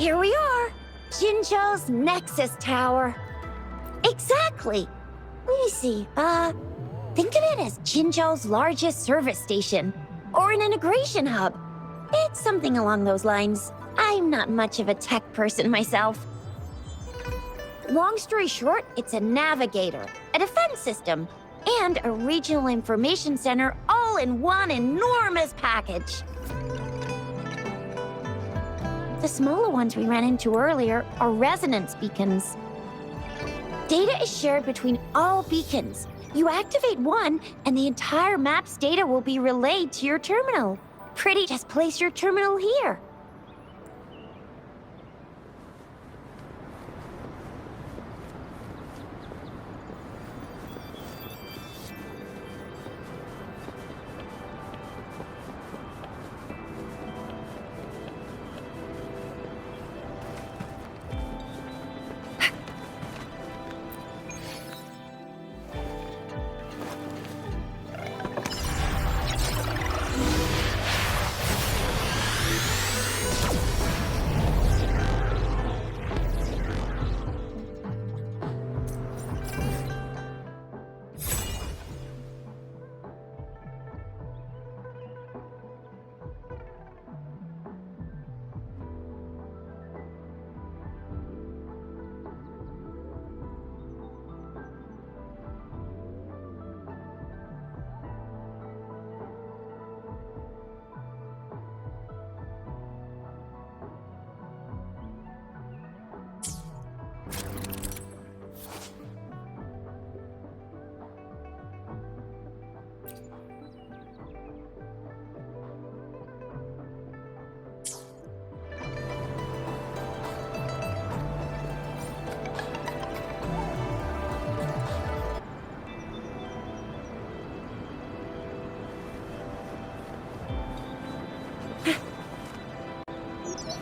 Here we are, Jinzhou's Nexus Tower. Exactly. Let me see, think of it as Jinzhou's largest service station, or an integration hub. It's something along those lines. I'm not much of a tech person myself. Long story short, it's a navigator, a defense system, and a regional information center all in one enormous package. The smaller ones we ran into earlier are resonance beacons. Data is shared between all beacons. You activate one, and the entire map's data will be relayed to your terminal. Pretty, just place your terminal here.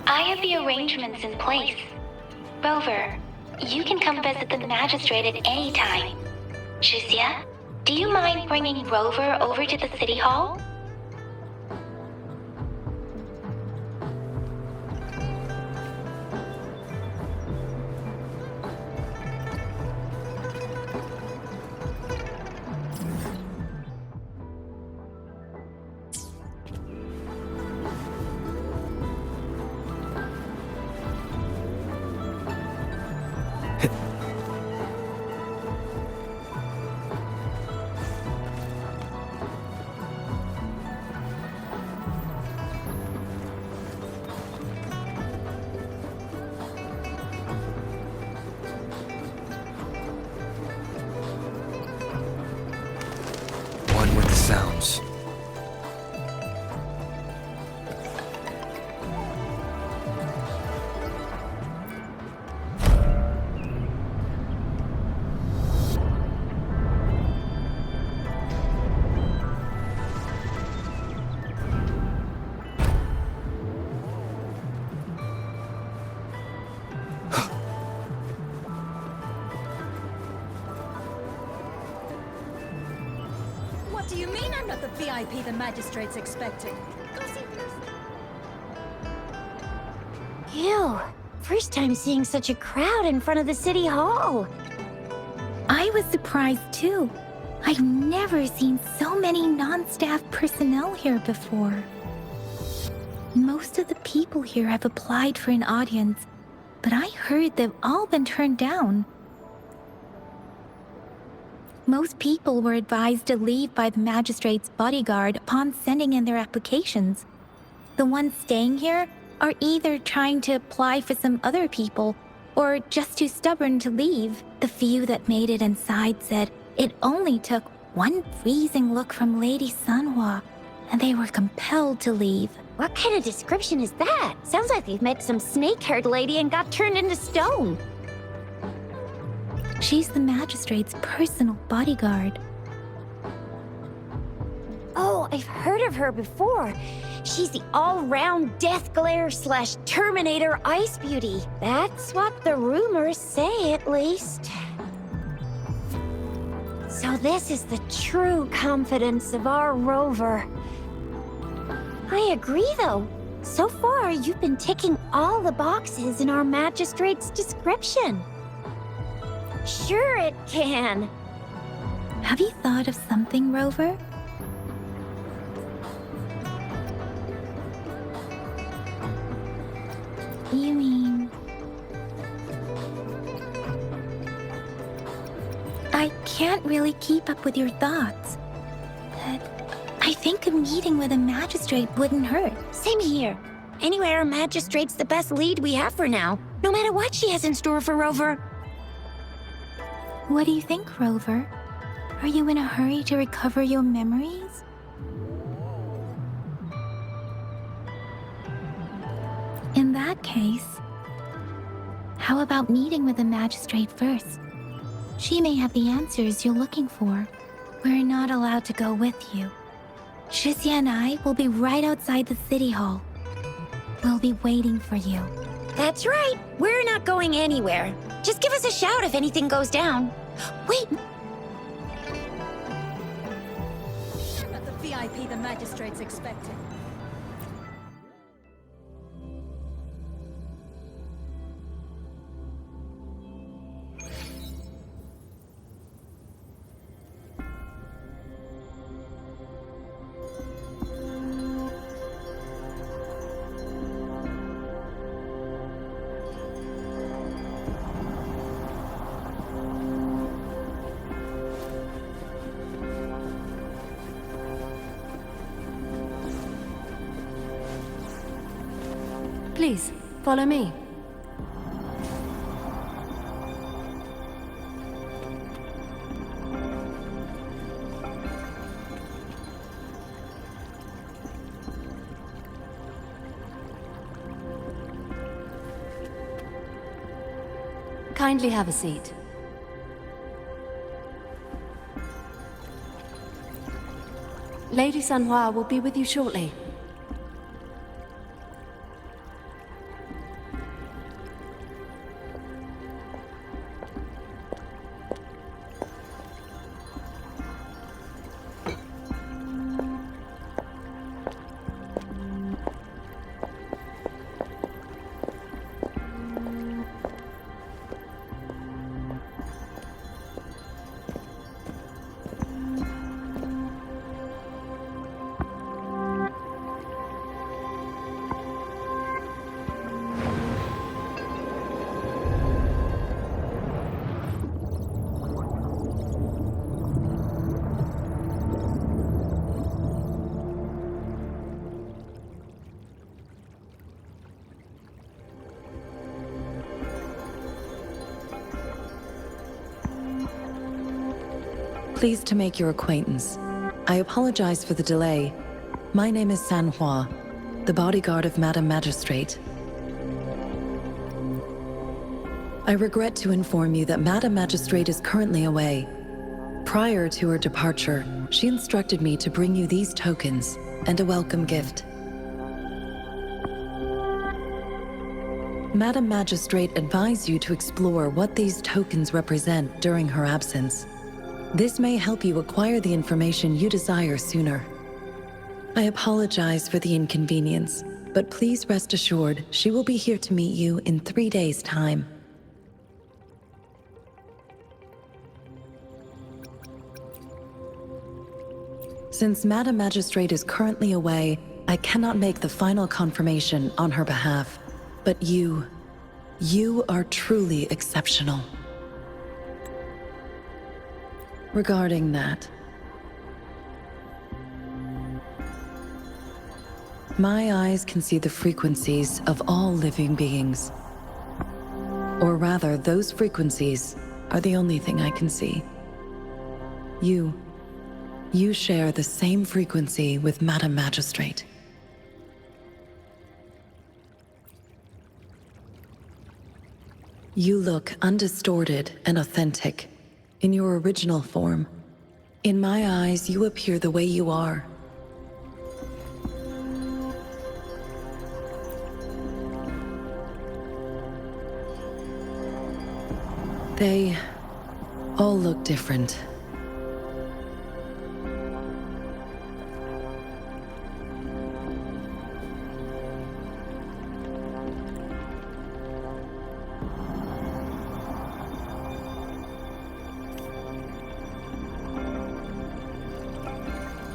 I have the arrangements in place. Rover, you can come visit the magistrate at any time. Juzia, do you mind bringing Rover over to the city hall? One with the sounds. What do you mean I'm not the VIP the magistrate's expecting? Ew, first time seeing such a crowd in front of the city hall. I was surprised too. I've never seen so many non-staff personnel here before. Most of the people here have applied for an audience, but I heard they've all been turned down. Most people were advised to leave by the magistrate's bodyguard upon sending in their applications. The ones staying here are either trying to apply for some other people or just too stubborn to leave. The few that made it inside said it only took one freezing look from Lady Sanhua, and they were compelled to leave. What kind of description is that? Sounds like they've met some snake-haired lady and got turned into stone. She's the magistrate's personal bodyguard. Oh, I've heard of her before. She's the all-round Death Glare / Terminator Ice Beauty. That's what the rumors say, at least. So this is the true confidence of our Rover. I agree, though. So far, you've been ticking all the boxes in our magistrate's description. Sure it can. Have you thought of something, Rover? You mean... I can't really keep up with your thoughts. But I think a meeting with a magistrate wouldn't hurt. Same here. Anyway, our magistrate's the best lead we have for now, no matter what she has in store for Rover. What do you think, Rover? Are you in a hurry to recover your memories? In that case, how about meeting with the magistrate first? She may have the answers you're looking for. We're not allowed to go with you. Shizia and I will be right outside the city hall. We'll be waiting for you. That's right. We're not going anywhere. Just give us a shout if anything goes down. Wait. Not the VIP the magistrate's expecting. Please, follow me. Kindly have a seat. Lady Sanhua will be with you shortly. Pleased to make your acquaintance. I apologize for the delay. My name is Sanhua, the bodyguard of Madam Magistrate. I regret to inform you that Madam Magistrate is currently away. Prior to her departure, she instructed me to bring you these tokens and a welcome gift. Madam Magistrate advised you to explore what these tokens represent during her absence. This may help you acquire the information you desire sooner. I apologize for the inconvenience, but please rest assured she will be here to meet you in 3 days' time. Since Madam Magistrate is currently away, I cannot make the final confirmation on her behalf. But you are truly exceptional. Regarding that, my eyes can see the frequencies of all living beings. Or rather, those frequencies are the only thing I can see. You share the same frequency with Madam Magistrate. You look undistorted and authentic. In your original form. In my eyes, you appear the way you are. They all look different.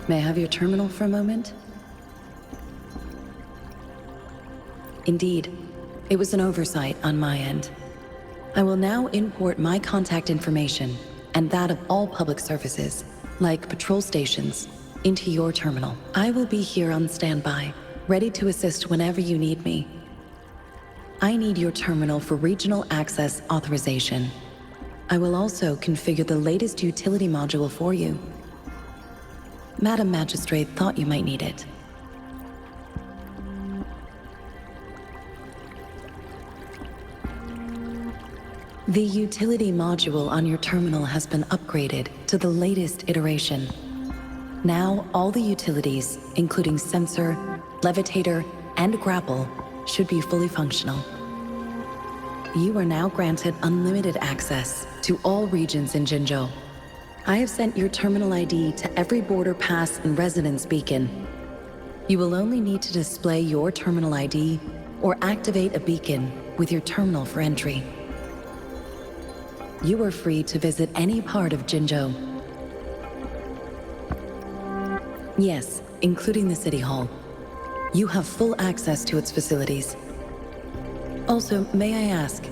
May I have your terminal for a moment? Indeed, it was an oversight on my end. I will now import my contact information and that of all public services, like patrol stations, into your terminal. I will be here on standby, ready to assist whenever you need me. I need your terminal for regional access authorization. I will also configure the latest utility module for you. Madam Magistrate thought you might need it. The utility module on your terminal has been upgraded to the latest iteration. Now, all the utilities, including sensor, levitator, and grapple, should be fully functional. You are now granted unlimited access to all regions in Jinzhou. I have sent your terminal ID to every border pass and residence beacon. You will only need to display your terminal ID or activate a beacon with your terminal for entry. You are free to visit any part of Jinzhou. Yes, including the City Hall. You have full access to its facilities. Also, may I ask,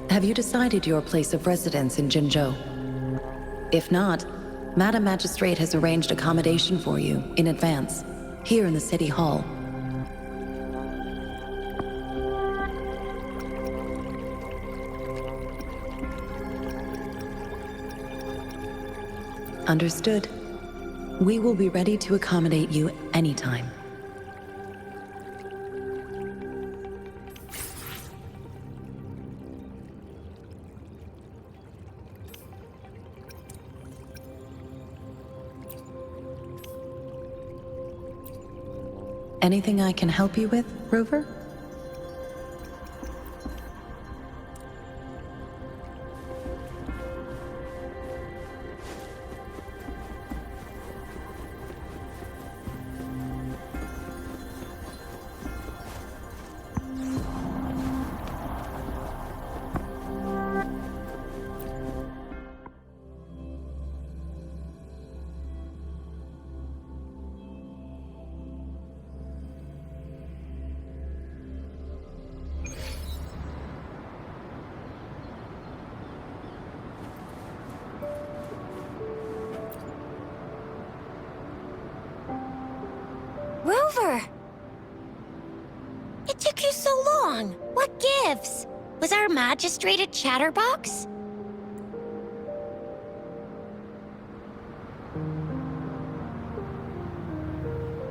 have you decided your place of residence in Jinzhou? If not, Madam Magistrate has arranged accommodation for you in advance, here in the City Hall. Understood. We will be ready to accommodate you anytime. Anything I can help you with, Rover? Rover! It took you so long. What gives? Was our magistrate a chatterbox?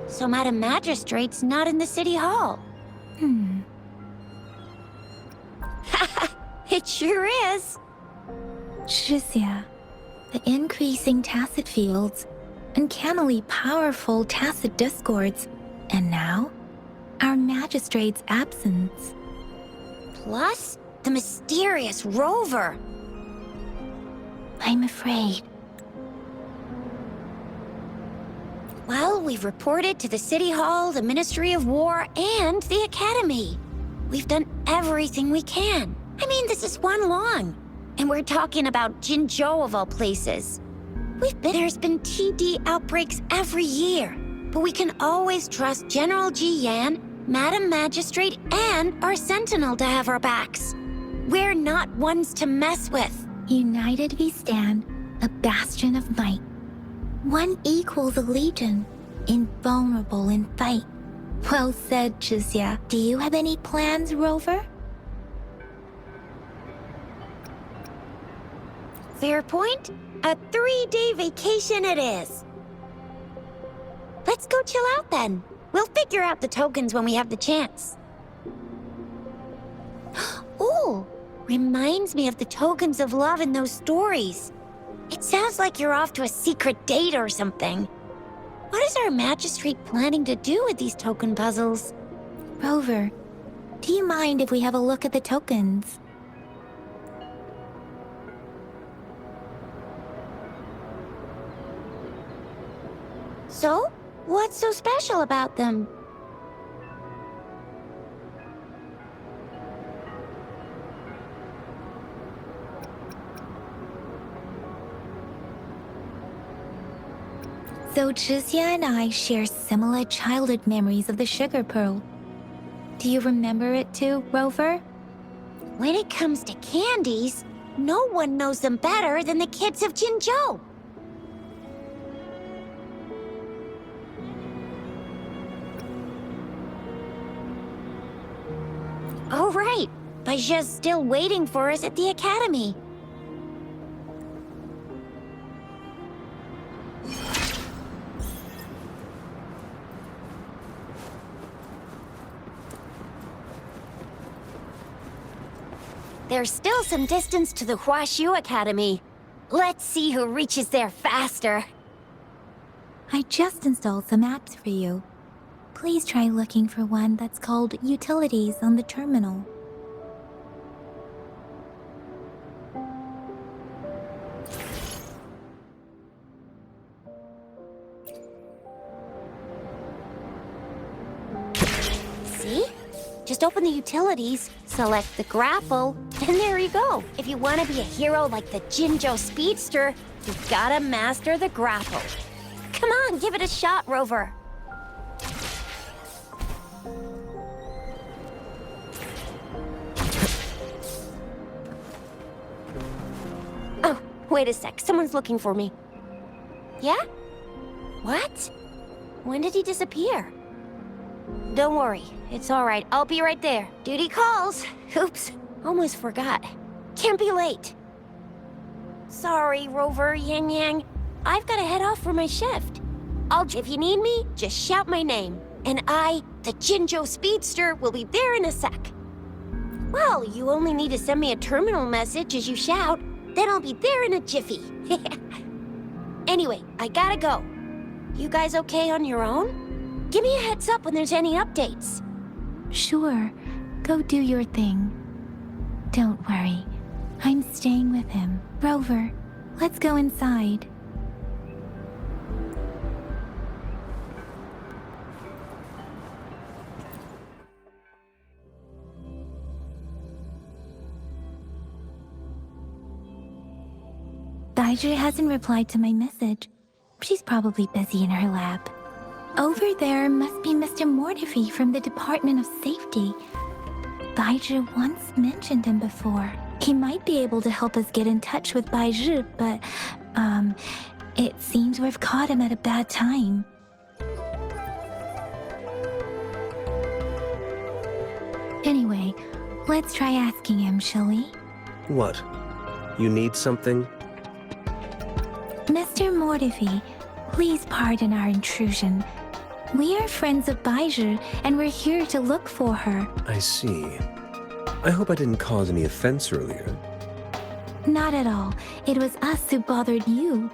So Madam Magistrate's not in the City Hall. It sure is. Shizia, the increasing tacit fields, uncannily powerful tacit discords, and now, our magistrate's absence. Plus, the mysterious Rover. I'm afraid. Well, we've reported to the City Hall, the Ministry of War, and the Academy. We've done everything we can. I mean, this is one long. And we're talking about Jinzhou of all places. There's been TD outbreaks every year, but we can always trust General Ji Yan, Madam Magistrate, and our Sentinel to have our backs. We're not ones to mess with. United we stand, a bastion of might. One equals a legion, invulnerable in fight. Well said, Chizia. Do you have any plans, Rover? Fair point. A 3-day vacation it is. Let's go chill out then. We'll figure out the tokens when we have the chance. Ooh, reminds me of the tokens of love in those stories. It sounds like you're off to a secret date or something. What is our magistrate planning to do with these token puzzles? Rover, do you mind if we have a look at the tokens? So, what's so special about them? So Chixia and I share similar childhood memories of the Sugar Pearl. Do you remember it too, Rover? When it comes to candies, no one knows them better than the kids of Jinzhou. Oh, right. Baijia's still waiting for us at the academy. There's still some distance to the Huashu Academy. Let's see who reaches there faster. I just installed some apps for you. Please try looking for one that's called Utilities on the terminal. See? Just open the utilities, select the grapple, and there you go. If you want to be a hero like the Jinzhou Speedster, you've gotta master the grapple. Come on, give it a shot, Rover. Oh, wait a sec. Someone's looking for me. Yeah? What? When did he disappear? Don't worry. It's all right. I'll be right there. Duty calls. Oops. Almost forgot. Can't be late. Sorry, Rover, Yang Yang. I've got to head off for my shift. If you need me, just shout my name. And I, the Jinzhou Speedster, will be there in a sec. Well, you only need to send me a terminal message as you shout. Then I'll be there in a jiffy. Anyway, I gotta go. You guys okay on your own? Give me a heads up when there's any updates. Sure, go do your thing. Don't worry, I'm staying with him. Rover, let's go inside. Baizhi hasn't replied to my message. She's probably busy in her lab. Over there must be Mr. Mortefi from the Department of Safety. Baizhi once mentioned him before. He might be able to help us get in touch with Baizhi, but, it seems we've caught him at a bad time. Anyway, let's try asking him, shall we? What? You need something? Mr. Mortefi, please pardon our intrusion. We are friends of Baizhi, and we're here to look for her. I see. I hope I didn't cause any offense earlier. Not at all. It was us who bothered you.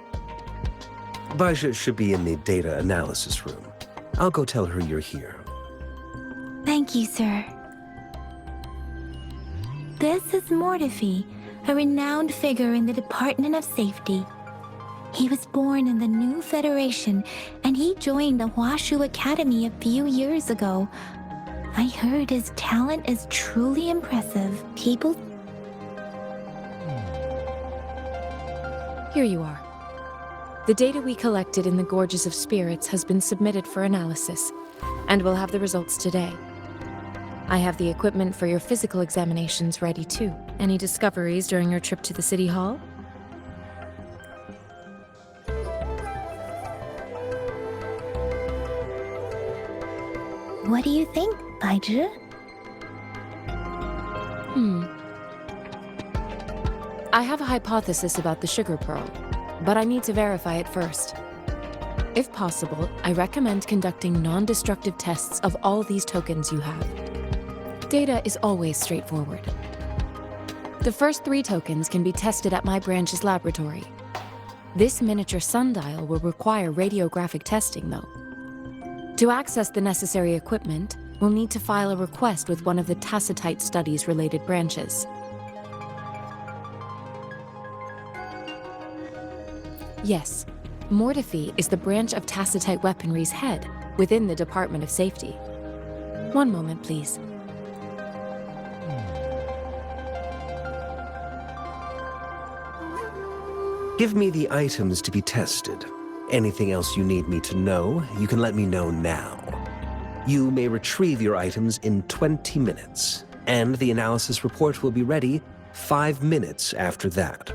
Baizhi should be in the data analysis room. I'll go tell her you're here. Thank you, sir. This is Mortefi, a renowned figure in the Department of Safety. He was born in the new Federation, and he joined the Huashu Academy a few years ago. I heard his talent is truly impressive. People... Here you are. The data we collected in the Gorges of Spirits has been submitted for analysis, and we'll have the results today. I have the equipment for your physical examinations ready too. Any discoveries during your trip to the City Hall? What do you think, Baizhi? I have a hypothesis about the Sugar Pearl, but I need to verify it first. If possible, I recommend conducting non-destructive tests of all these tokens you have. Data is always straightforward. The first 3 tokens can be tested at my branch's laboratory. This miniature sundial will require radiographic testing, though. To access the necessary equipment, we'll need to file a request with one of the Tacitite Studies related branches. Yes, Mortefi is the branch of Tacitite Weaponry's head within the Department of Safety. One moment, please. Give me the items to be tested. Anything else you need me to know, you can let me know now. You may retrieve your items in 20 minutes, and the analysis report will be ready 5 minutes after that.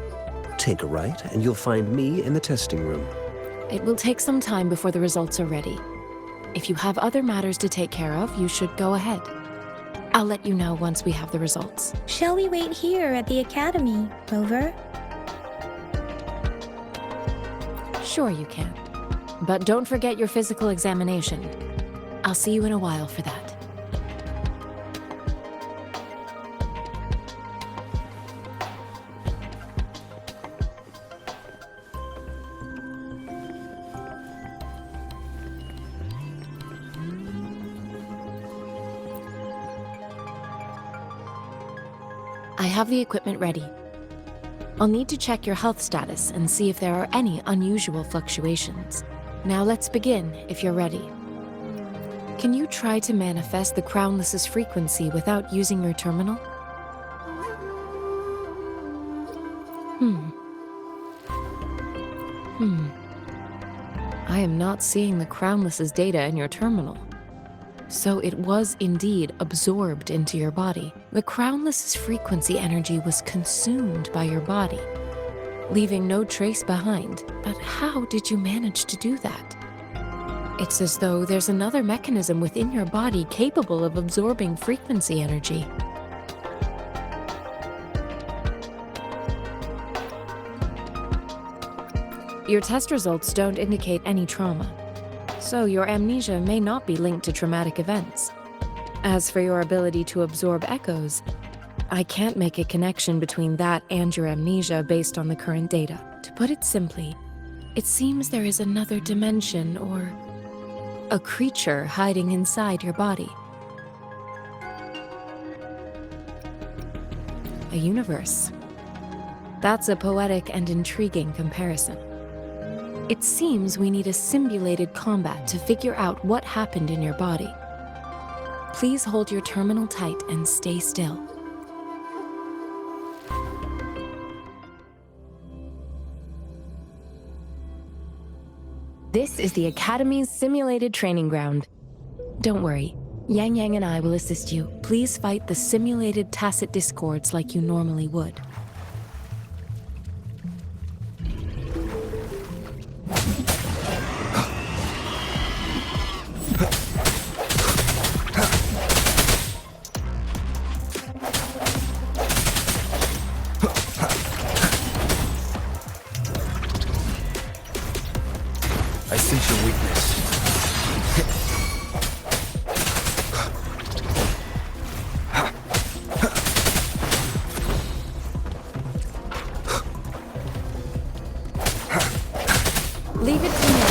Take a right, and you'll find me in the testing room. It will take some time before the results are ready. If you have other matters to take care of, you should go ahead. I'll let you know once we have the results. Shall we wait here at the academy, Rover? Sure you can. But don't forget your physical examination. I'll see you in a while for that. I have the equipment ready. I'll need to check your health status and see if there are any unusual fluctuations. Now let's begin, if you're ready. Can you try to manifest the Crownless's frequency without using your terminal? I am not seeing the Crownless's data in your terminal. So it was indeed absorbed into your body. The Crownless's frequency energy was consumed by your body, leaving no trace behind. But how did you manage to do that? It's as though there's another mechanism within your body capable of absorbing frequency energy. Your test results don't indicate any trauma, so your amnesia may not be linked to traumatic events. As for your ability to absorb echoes, I can't make a connection between that and your amnesia based on the current data. To put it simply, it seems there is another dimension or a creature hiding inside your body. A universe. That's a poetic and intriguing comparison. It seems we need a simulated combat to figure out what happened in your body. Please hold your terminal tight and stay still. This is the Academy's simulated training ground. Don't worry, Yang Yang and I will assist you. Please fight the simulated tacit discords like you normally would. I sense your weakness. Leave it to me.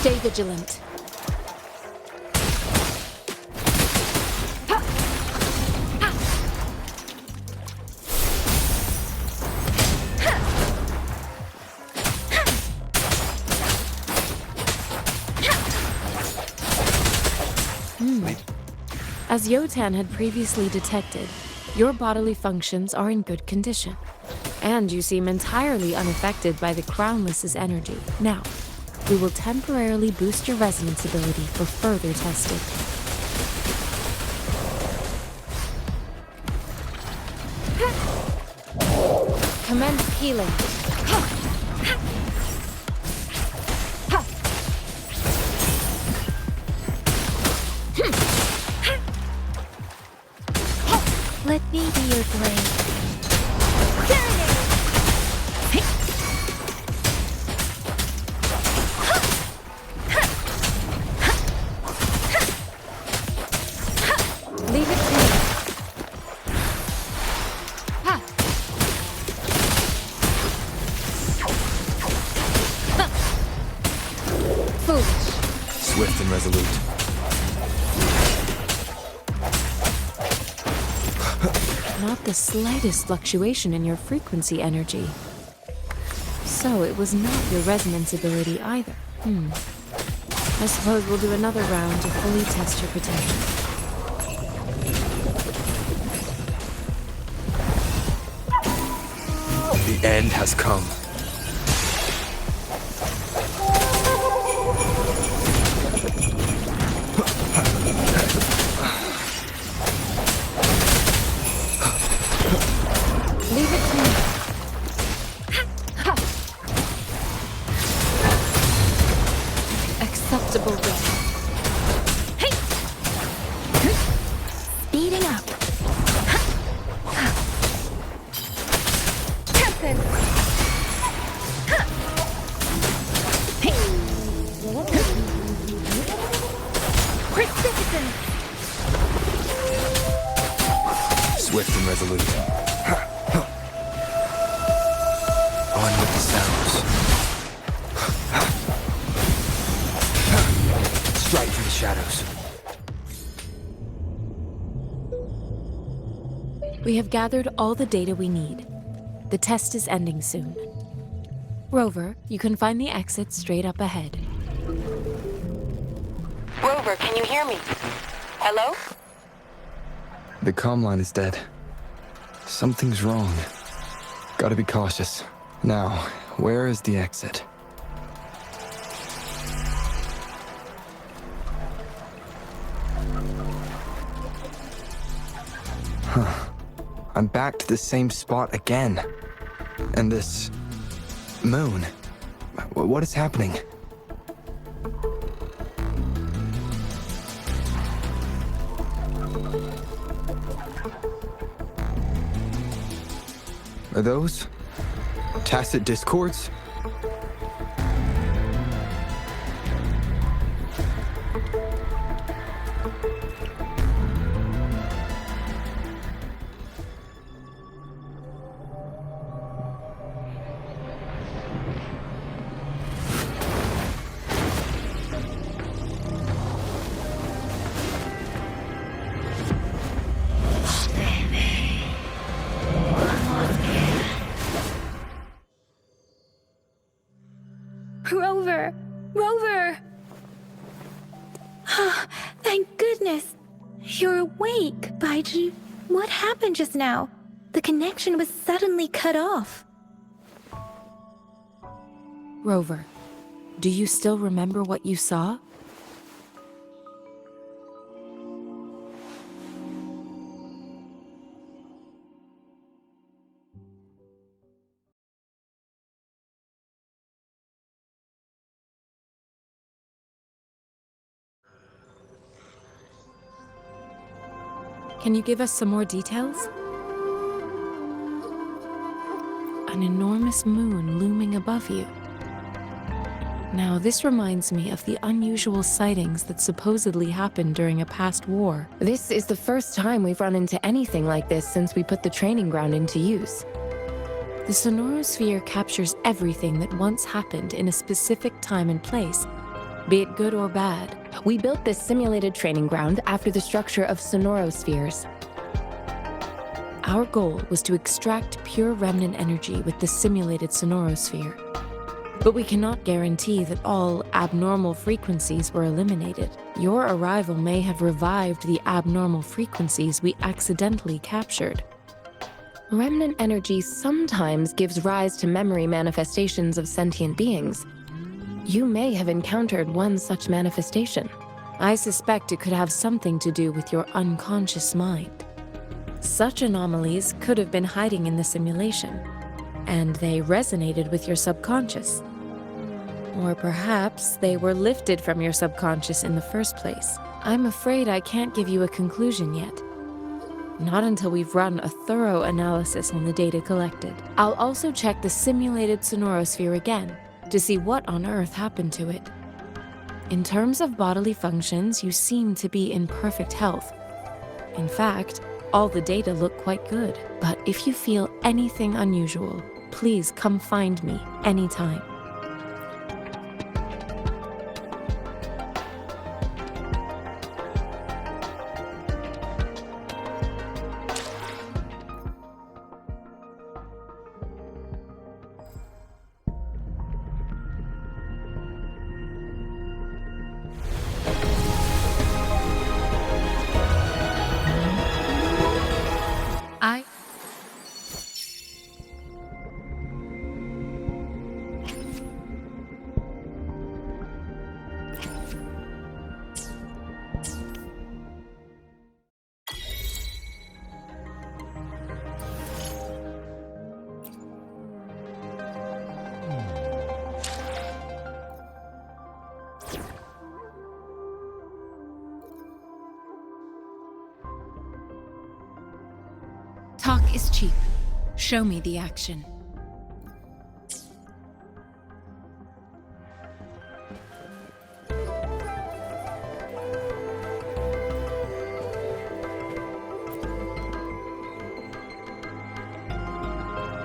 Stay vigilant. As Yotan had previously detected, your bodily functions are in good condition, and you seem entirely unaffected by the Crownless's energy. Now, we will temporarily boost your resonance ability for further testing. Commence healing. Let me be your blade. Leave it to me. Foolish. Swift and resolute. Not the slightest fluctuation in your frequency energy. So it was not your resonance ability either. I suppose we'll do another round to fully test your potential. The end has come. Leave it to me. Acceptable risk. Speeding up. Precipitant. Swift and resolute. On with the sounds. Strike through the shadows. We have gathered all the data we need. The test is ending soon. Rover, you can find the exit straight up ahead. Rover, can you hear me? Hello? The comm line is dead. Something's wrong. Gotta be cautious. Now, where is the exit? I'm back to the same spot again. And this... moon. What is happening? Are those... tacit discords? Rover! Rover! Ah, thank goodness. You're awake, Baiju. What happened just now? The connection was suddenly cut off. Rover, do you still remember what you saw? Can you give us some more details? An enormous moon looming above you. Now, this reminds me of the unusual sightings that supposedly happened during a past war. This is the first time we've run into anything like this since we put the training ground into use. The sonorosphere captures everything that once happened in a specific time and place, be it good or bad. We built this simulated training ground after the structure of sonorospheres. Our goal was to extract pure remnant energy with the simulated sonorosphere. But we cannot guarantee that all abnormal frequencies were eliminated. Your arrival may have revived the abnormal frequencies we accidentally captured. Remnant energy sometimes gives rise to memory manifestations of sentient beings. You may have encountered one such manifestation. I suspect it could have something to do with your unconscious mind. Such anomalies could have been hiding in the simulation, and they resonated with your subconscious. Or perhaps they were lifted from your subconscious in the first place. I'm afraid I can't give you a conclusion yet. Not until we've run a thorough analysis on the data collected. I'll also check the simulated sonorosphere again to see what on earth happened to it. In terms of bodily functions, you seem to be in perfect health. In fact, all the data look quite good. But if you feel anything unusual, please come find me anytime. is cheap. Show me the action.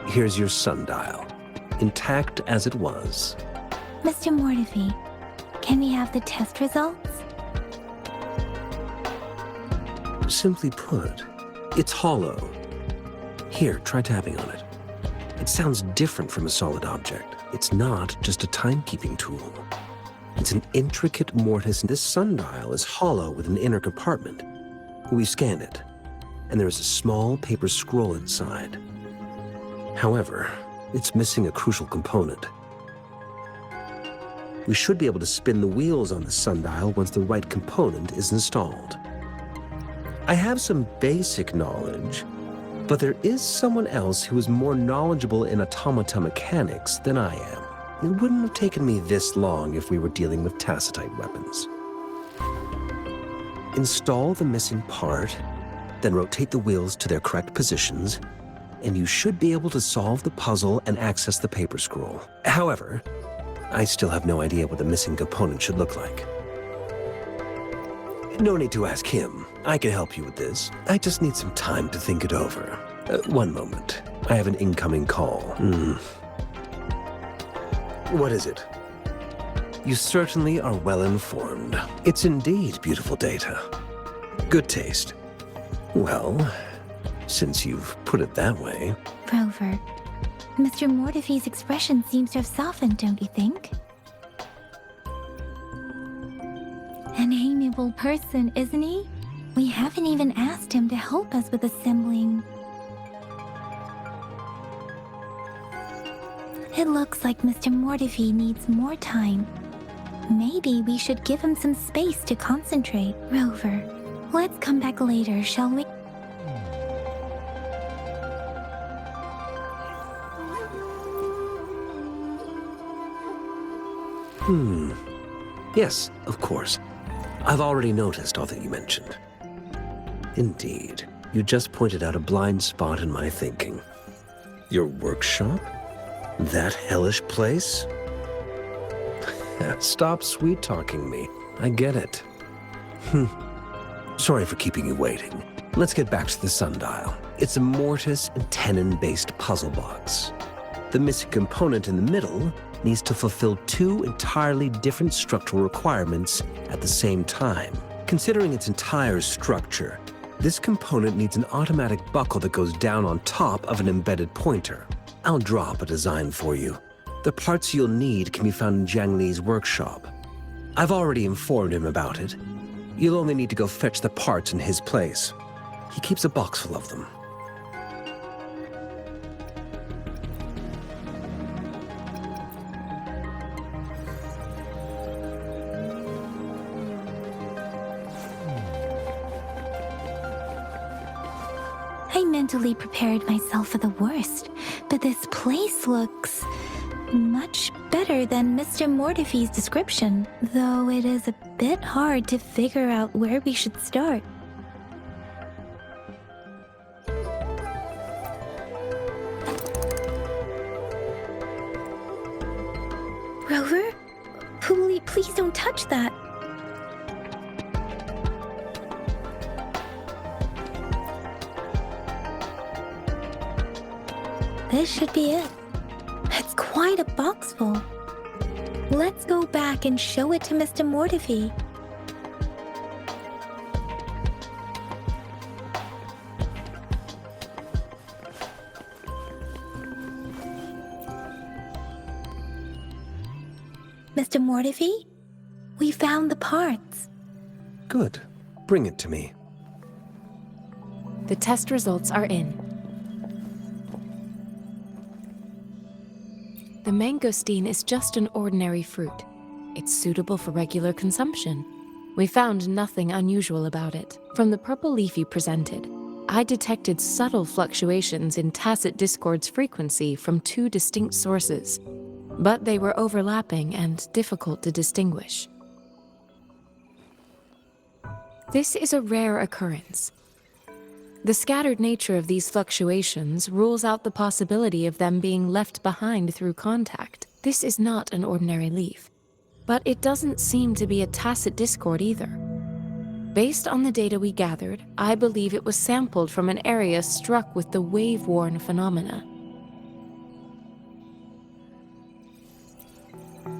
Here's your sundial, intact as it was. Mr. Mortefi, can we have the test results? Simply put, it's hollow. Here, try tapping on it. It sounds different from a solid object. It's not just a timekeeping tool. It's an intricate mortise. This sundial is hollow with an inner compartment. We scanned it, and there is a small paper scroll inside. However, it's missing a crucial component. We should be able to spin the wheels on the sundial once the right component is installed. I have some basic knowledge, but there is someone else who is more knowledgeable in automata mechanics than I am. It wouldn't have taken me this long if we were dealing with tacitite weapons. Install the missing part, then rotate the wheels to their correct positions, and you should be able to solve the puzzle and access the paper scroll. However, I still have no idea what the missing component should look like. No need to ask him. I can help you with this. I just need some time to think it over. One moment. I have an incoming call. What is it? You certainly are well informed. It's indeed beautiful data. Good taste. Well, since you've put it that way. Rover, Mr. Mortefi's expression seems to have softened, don't you think? An amiable person, isn't he? We haven't even asked him to help us with assembling. It looks like Mr. Mortefi needs more time. Maybe we should give him some space to concentrate. Rover, let's come back later, shall we? Yes, of course. I've already noticed all that you mentioned. Indeed, you just pointed out a blind spot in my thinking. Your workshop? That hellish place? Stop sweet-talking me. I get it. Sorry for keeping you waiting. Let's get back to the sundial. It's a mortise and tenon-based puzzle box. The missing component in the middle needs to fulfill two entirely different structural requirements at the same time. Considering its entire structure, this component needs an automatic buckle that goes down on top of an embedded pointer. I'll drop a design for you. The parts you'll need can be found in Jiang Li's workshop. I've already informed him about it. You'll only need to go fetch the parts in his place. He keeps a box full of them. I mentally prepared myself for the worst, but this place looks much better than Mr. Mortefi's description, though it is a bit hard to figure out where we should start. Rover? Please don't touch that. This should be it. It's quite a box full. Let's go back and show it to Mr. Mortefi. Mr. Mortefi, we found the parts. Good. Bring it to me. The test results are in. The mangosteen is just an ordinary fruit. It's suitable for regular consumption. We found nothing unusual about it. From the purple leaf you presented, I detected subtle fluctuations in tacit discord's frequency from two distinct sources, but they were overlapping and difficult to distinguish. This is a rare occurrence. The scattered nature of these fluctuations rules out the possibility of them being left behind through contact. This is not an ordinary leaf, but it doesn't seem to be a tacit discord either. Based on the data we gathered, I believe it was sampled from an area struck with the wave-worn phenomena.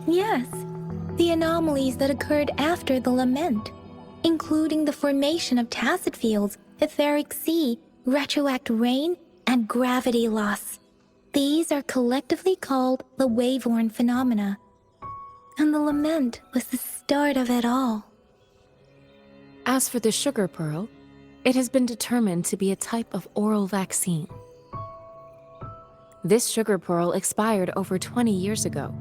Yes, the anomalies that occurred after the lament, including the formation of tacit fields, etheric sea, retroact rain, and gravity loss. These are collectively called the wave-worn phenomena. And the lament was the start of it all. As for the sugar pearl, it has been determined to be a type of oral vaccine. This sugar pearl expired over 20 years ago.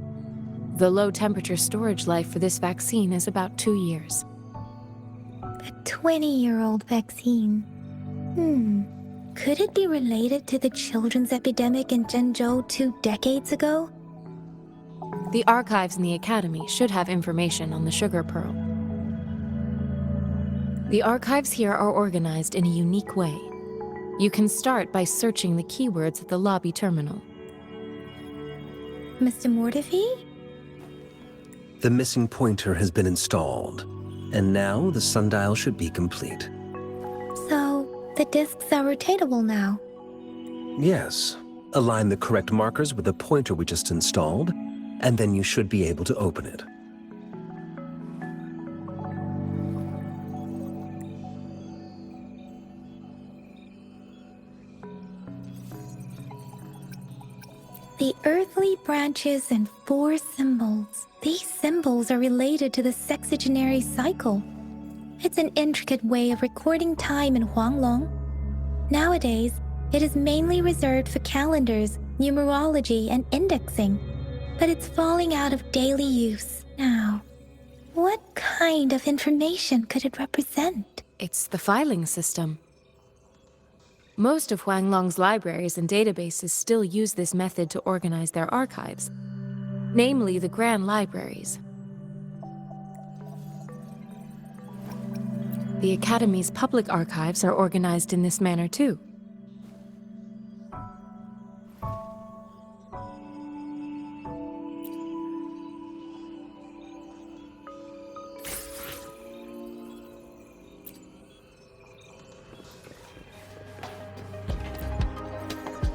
The low-temperature storage life for this vaccine is about 2 years. A 20-year-old vaccine. Could it be related to the children's epidemic in Zhenzhou 2 decades ago? The archives in the Academy should have information on the sugar pearl. The archives here are organized in a unique way. You can start by searching the keywords at the lobby terminal. Mr. Mortefi? The missing pointer has been installed, and now the sundial should be complete. So, the discs are rotatable now. Yes. Align the correct markers with the pointer we just installed, and then you should be able to open it. The earthly branches and 4 symbols. These symbols are related to the sexagenary cycle. It's an intricate way of recording time in Huanglong. Nowadays, it is mainly reserved for calendars, numerology, and indexing, but it's falling out of daily use now. What kind of information could it represent? It's the filing system. Most of Huanglong's libraries and databases still use this method to organize their archives, namely the Grand Libraries. The Academy's public archives are organized in this manner too.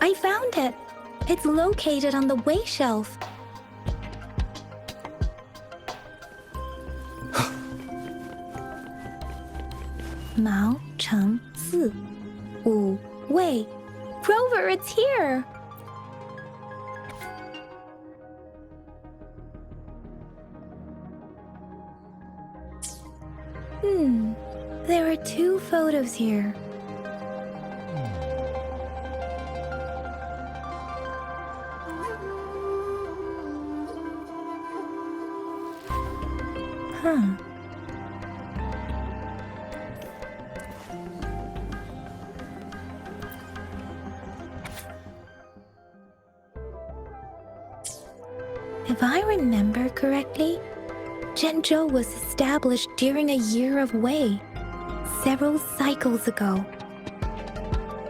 I found it! It's located on the way shelf. Mao Cheng Si Wu Wei. Rover, it's here! There are 2 photos here. If I remember correctly, Zhenzhou was established during a year of Wei, several cycles ago.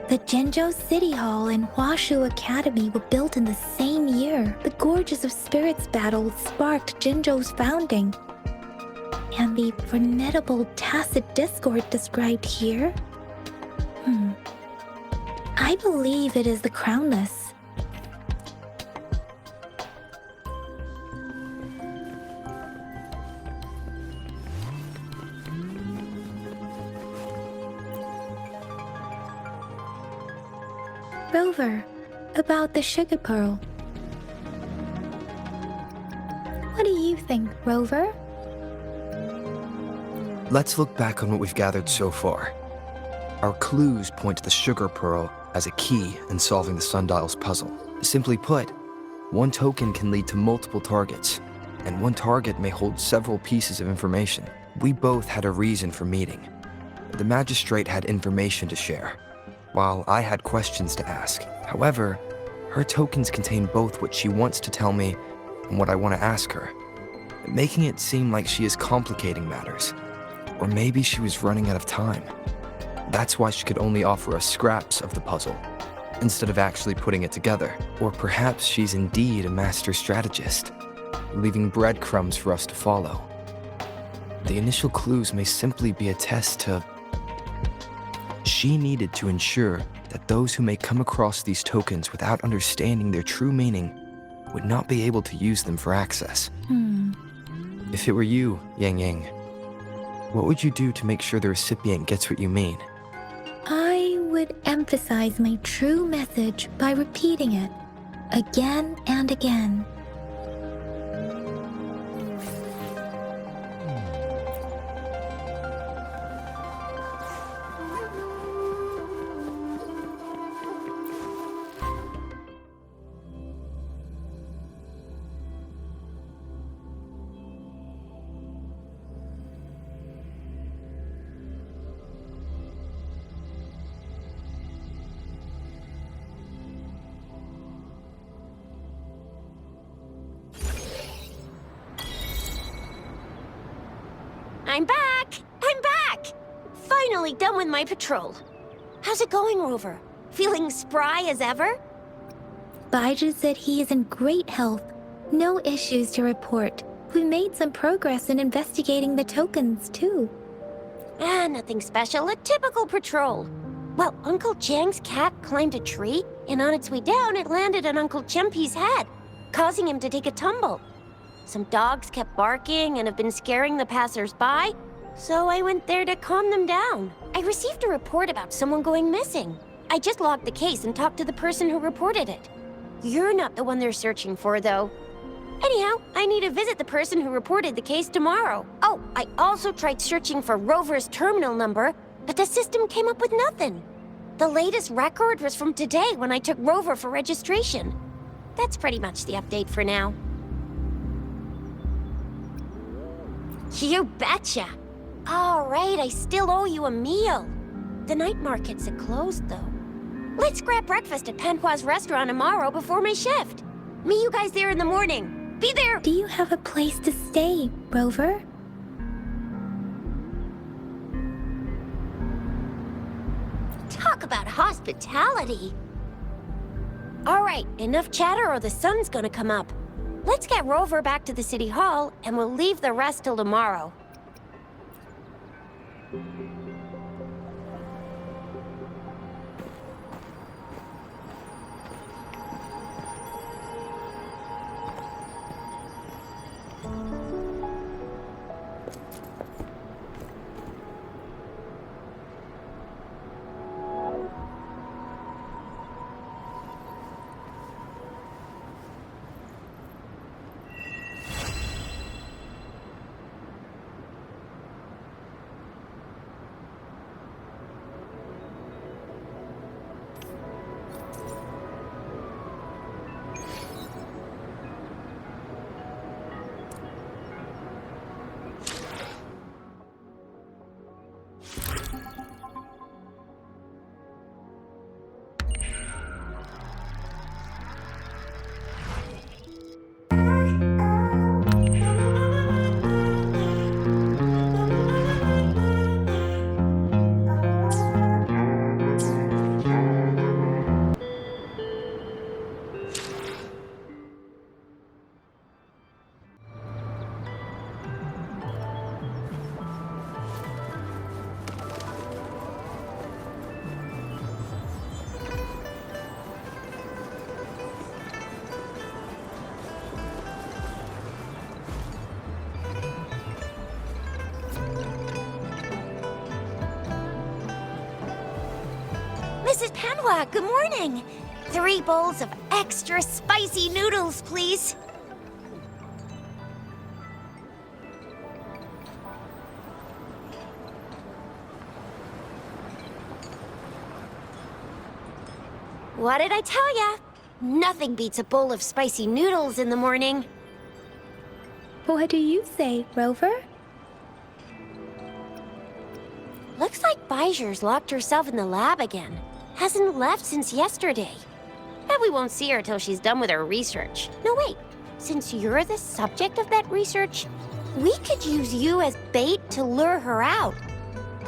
The Zhenzhou City Hall and Huashu Academy were built in the same year. The Gorges of Spirits battle sparked Zhenzhou's founding. And the formidable tacit discord described here? I believe it is the Crownless. Rover, about the sugar pearl. What do you think, Rover? Let's look back on what we've gathered so far. Our clues point to the sugar pearl as a key in solving the sundial's puzzle. Simply put, one token can lead to multiple targets, and one target may hold several pieces of information. We both had a reason for meeting. The magistrate had information to share, while I had questions to ask. However, her tokens contain both what she wants to tell me and what I want to ask her, making it seem like she is complicating matters. Or maybe she was running out of time. That's why she could only offer us scraps of the puzzle, instead of actually putting it together. Or perhaps she's indeed a master strategist, leaving breadcrumbs for us to follow. The initial clues may simply be a test to... She needed to ensure that those who may come across these tokens without understanding their true meaning would not be able to use them for access. If it were you, Yang Yang, what would you do to make sure the recipient gets what you mean? I would emphasize my true message by repeating it again and again. I'm back! I'm back! Finally done with my patrol. How's it going, Rover? Feeling spry as ever? Baiju said he is in great health. No issues to report. We made some progress in investigating the tokens, too. Nothing special. A typical patrol. Well, Uncle Chang's cat climbed a tree, and on its way down, it landed on Uncle Chempi's head, causing him to take a tumble. Some dogs kept barking and have been scaring the passers-by, so I went there to calm them down. I received a report about someone going missing. I just logged the case and talked to the person who reported it. You're not the one they're searching for, though. Anyhow, I need to visit the person who reported the case tomorrow. Oh, I also tried searching for Rover's terminal number, but the system came up with nothing. The latest record was from today when I took Rover for registration. That's pretty much the update for now. You betcha! All right, I still owe you a meal. The night markets are closed, though. Let's grab breakfast at Panhua's restaurant tomorrow before my shift. Meet you guys there in the morning. Be there! Do you have a place to stay, Rover? Talk about hospitality. All right, enough chatter or the sun's gonna come up. Let's get Rover back to the city hall, and we'll leave the rest till tomorrow. Mrs. Panhua, good morning. 3 bowls of extra spicy noodles, please. What did I tell ya? Nothing beats a bowl of spicy noodles in the morning. What do you say, Rover? Looks like Baiju's locked herself in the lab again. Hasn't left since yesterday. Bet we won't see her till she's done with her research. No, wait. Since you're the subject of that research, we could use you as bait to lure her out.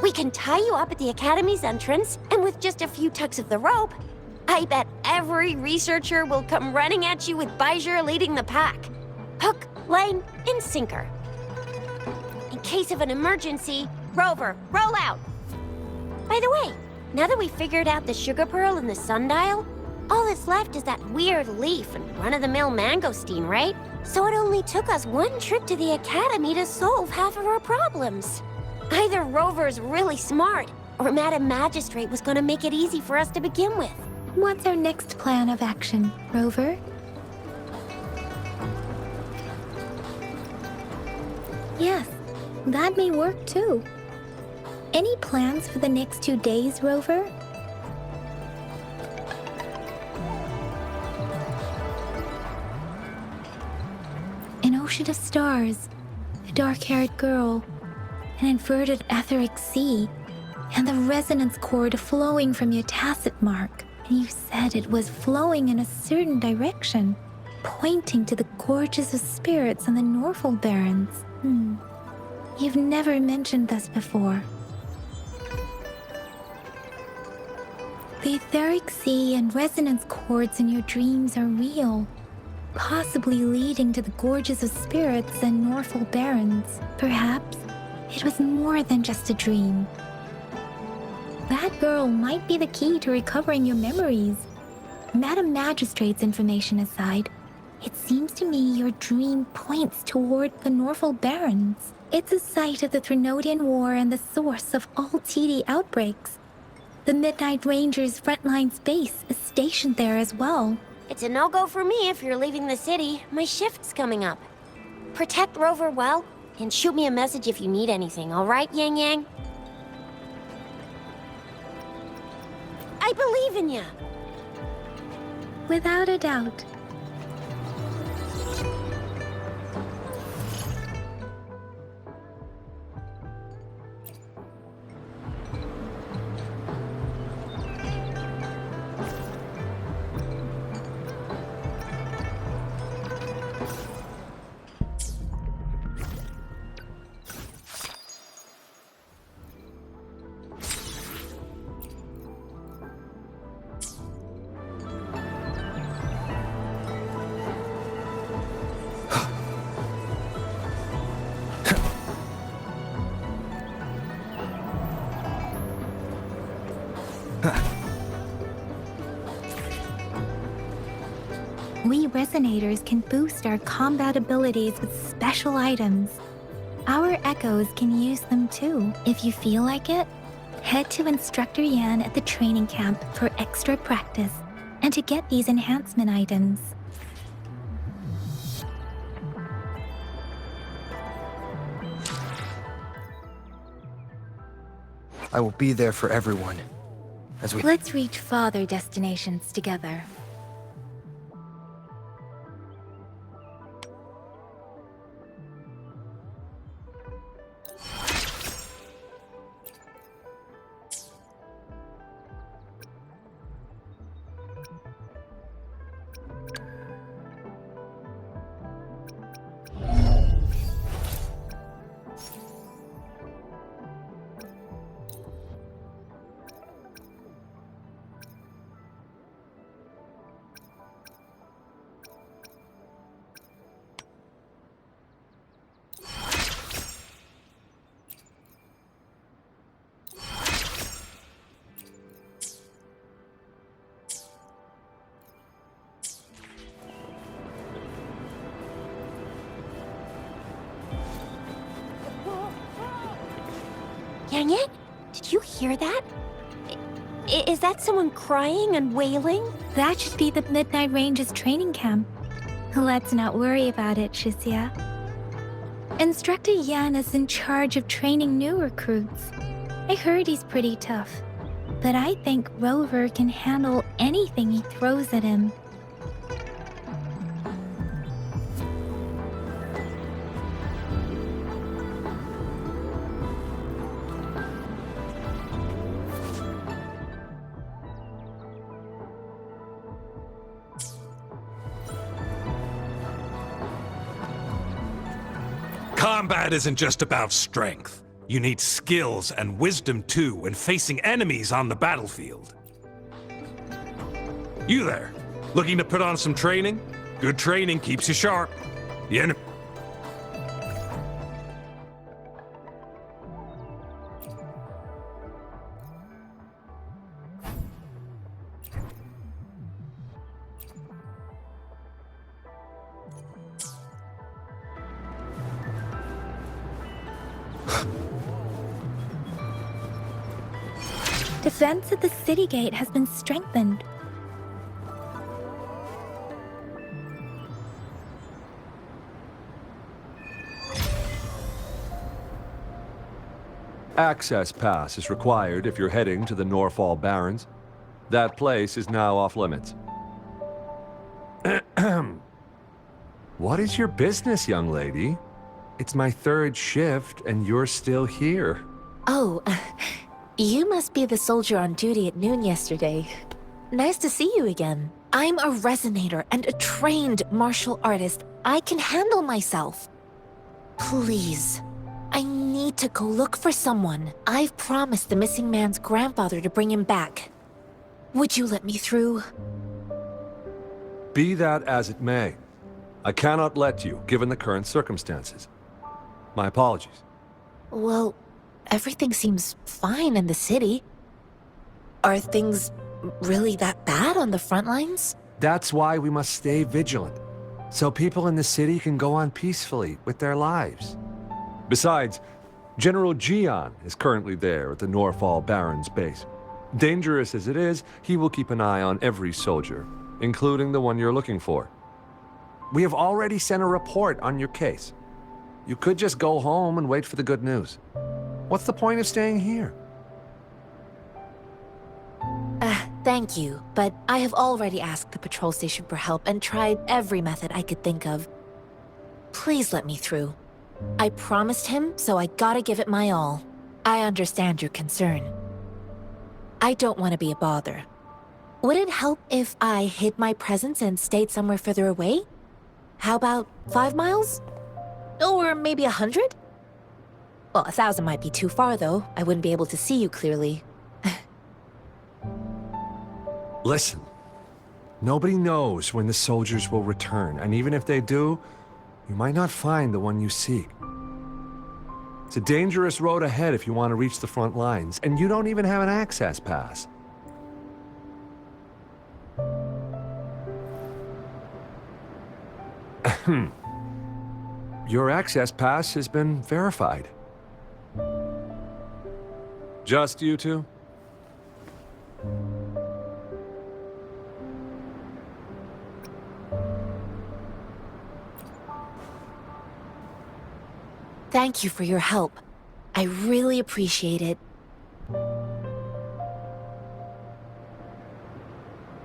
We can tie you up at the Academy's entrance, and with just a few tugs of the rope, I bet every researcher will come running at you with Bijur leading the pack. Hook, line, and sinker. In case of an emergency, Rover, roll out! By the way, now that we figured out the sugar pearl and the sundial, all that's left is that weird leaf and run-of-the-mill mangosteen, right? So it only took us one trip to the Academy to solve half of our problems. Either Rover's really smart, or Madam Magistrate was gonna make it easy for us to begin with. What's our next plan of action, Rover? Yes, that may work too. Any plans for the next 2 days, Rover? An ocean of stars, a dark-haired girl, an inverted etheric sea, and the resonance cord flowing from your tacit mark. And you said it was flowing in a certain direction, pointing to the gorges of spirits and the Norfolk Barrens. You've never mentioned this before. The etheric sea and resonance cords in your dreams are real, possibly leading to the gorges of spirits and Norfolk Barrens. Perhaps it was more than just a dream. That girl might be the key to recovering your memories. Madam Magistrate's information aside, it seems to me your dream points toward the Norfolk Barrens. It's a site of the Trinodian War and the source of all TD outbreaks. The Midnight Rangers' frontline base is stationed there as well. It's a no-go for me if you're leaving the city. My shift's coming up. Protect Rover well, and shoot me a message if you need anything, all right, Yang Yang? I believe in you. Without a doubt. We Resonators can boost our combat abilities with special items. Our Echoes can use them too. If you feel like it, head to Instructor Yan at the training camp for extra practice and to get these enhancement items. I will be there for everyone. As we... Let's reach farther destinations together. Yang Yang, did you hear that? Is that someone crying and wailing? That should be the Midnight Ranges training camp. Let's not worry about it, Shisia. Instructor Yan is in charge of training new recruits. I heard he's pretty tough, but I think Rover can handle anything he throws at him. Combat isn't just about strength. You need skills and wisdom too when facing enemies on the battlefield. You there, looking to put on some training? Good training keeps you sharp. The enemy. Defense at the city gate has been strengthened. Access pass is required if you're heading to the Norfall Barrens. That place is now off limits. What is your business, young lady? It's my third shift, and you're still here. Oh, you must be the soldier on duty at noon yesterday. Nice to see you again. I'm a resonator and a trained martial artist. I can handle myself. Please, I need to go look for someone. I've promised the missing man's grandfather to bring him back. Would you let me through? Be that as it may, I cannot let you, given the current circumstances. My apologies. Well, everything seems fine in the city. Are things really that bad on the front lines? That's why we must stay vigilant, so people in the city can go on peacefully with their lives. Besides, General Jian is currently there at the Norfall Barrens base. Dangerous as it is, he will keep an eye on every soldier, including the one you're looking for. We have already sent a report on your case. You could just go home and wait for the good news. What's the point of staying here? Thank you, but I have already asked the patrol station for help and tried every method I could think of. Please let me through. I promised him, so I gotta give it my all. I understand your concern. I don't want to be a bother. Would it help if I hid my presence and stayed somewhere further away? How about 5 miles? Or maybe 100? Well, 1,000 might be too far, though. I wouldn't be able to see you clearly. Listen, nobody knows when the soldiers will return, and even if they do, you might not find the one you seek. It's a dangerous road ahead if you want to reach the front lines, and you don't even have an access pass. Your access pass has been verified. Just you two? Thank you for your help. I really appreciate it.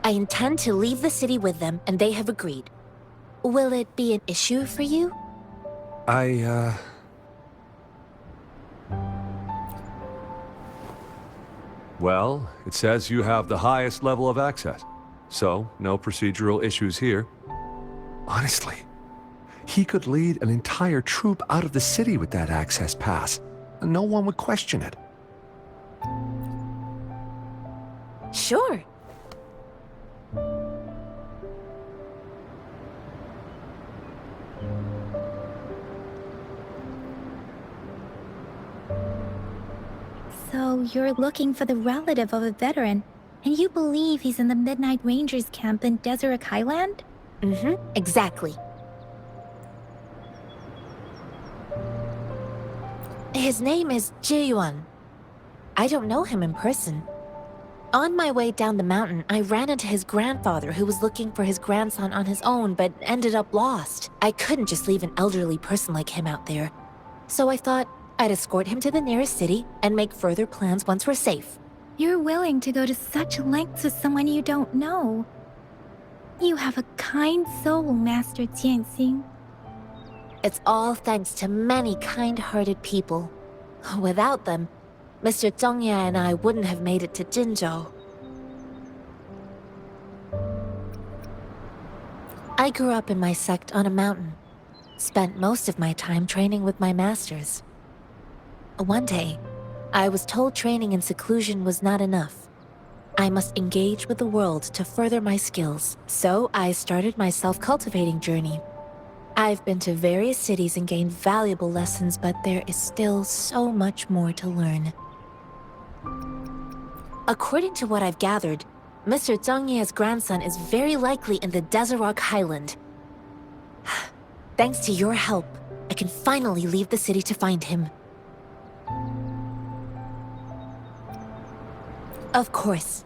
I intend to leave the city with them, and they have agreed. Will it be an issue for you? Well, it says you have the highest level of access, so no procedural issues here. Honestly, he could lead an entire troop out of the city with that access pass, and no one would question it. Sure. So you're looking for the relative of a veteran, and you believe he's in the Midnight Rangers camp in Deseret Highland? Mm-hmm, exactly. His name is Ji-yuan. I don't know him in person. On my way down the mountain, I ran into his grandfather who was looking for his grandson on his own but ended up lost. I couldn't just leave an elderly person like him out there. So I thought I'd escort him to the nearest city and make further plans once we're safe. You're willing to go to such lengths with someone you don't know. You have a kind soul, Master Jianxing. It's all thanks to many kind-hearted people. Without them, Mr. Zhongye and I wouldn't have made it to Jinzhou. I grew up in my sect on a mountain. Spent most of my time training with my masters. One day, I was told training in seclusion was not enough. I must engage with the world to further my skills, so I started my self-cultivating journey. I've been to various cities and gained valuable lessons, but there is still so much more to learn. According to what I've gathered, Mr. Zhang Ye's grandson is very likely in the Desert Highland. Thanks to your help, I can finally leave the city to find him. Of course,